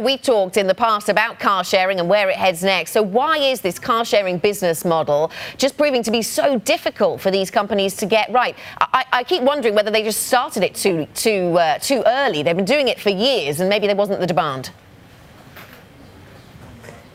We've talked in the past about car sharing and where it heads next. So why is this car sharing business model just proving to be so difficult for these companies to get right? I keep wondering whether they just started it too early. They've been doing it for years and maybe there wasn't the demand.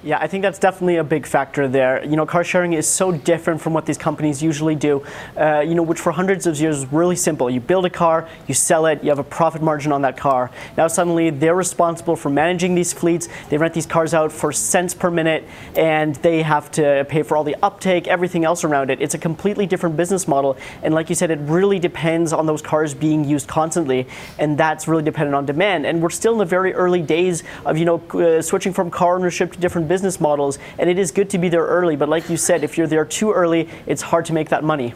Yeah, I think that's definitely a big factor there. Car sharing is so different from what these companies usually do, which for hundreds of years is really simple. You build a car, you sell it, you have a profit margin on that car. Now suddenly they're responsible for managing these fleets. They rent these cars out for cents per minute, and they have to pay for all the uptake, everything else around it. It's a completely different business model. And like you said, it really depends on those cars being used constantly, and that's really dependent on demand. And we're still in the very early days of, switching from car ownership to different business models, and it is good to be there early, but like you said, if you're there too early, it's hard to make that money.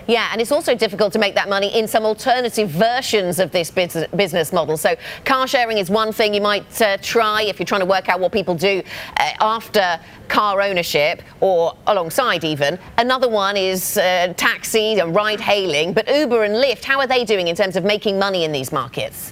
Yeah, and it's also difficult to make that money in some alternative versions of this business model. So car sharing is one thing you might try if you're trying to work out what people do after car ownership, or alongside even. Another one is taxi and ride hailing, but Uber and Lyft, how are they doing in terms of making money in these markets?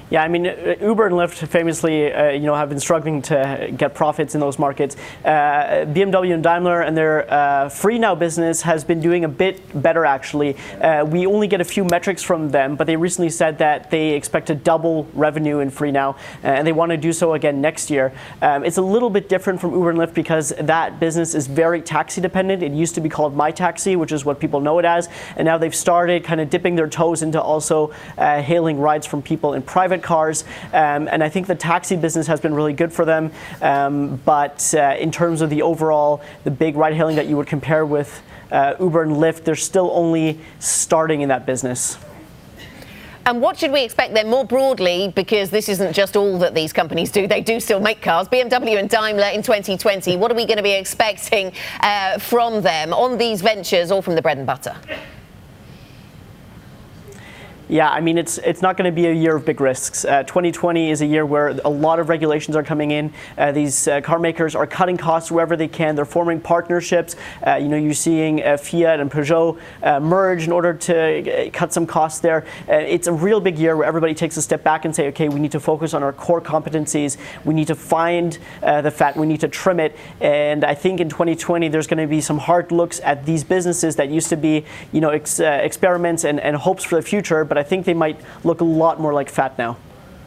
Yeah, I mean, Uber and Lyft famously, have been struggling to get profits in those markets. BMW and Daimler and their free now business has been doing a bit better, actually. We only get a few metrics from them, but they recently said that they expect to double revenue in free now, and they want to do so again next year. It's a little bit different from Uber and Lyft because that business is very taxi dependent. It used to be called My Taxi, which is what people know it as, and now they've started kind of dipping their toes into also hailing rides from people in private cars, and I think the taxi business has been really good for them, but in terms of the big ride hailing that you would compare with Uber and Lyft, they're still only starting in that business. And what should we expect then more broadly, because this isn't just all that these companies do, they do still make cars, BMW and Daimler in 2020, what are we going to be expecting from them on these ventures or from the bread and butter? Yeah, I mean, it's not going to be a year of big risks. 2020 is a year where a lot of regulations are coming in. These car makers are cutting costs wherever they can. They're forming partnerships. You're seeing Fiat and Peugeot merge in order to cut some costs there. It's a real big year where everybody takes a step back and say, okay, we need to focus on our core competencies. We need to find the fat. We need to trim it. And I think in 2020, there's going to be some hard looks at these businesses that used to be, experiments and hopes for the future. But I think they might look a lot more like fat now.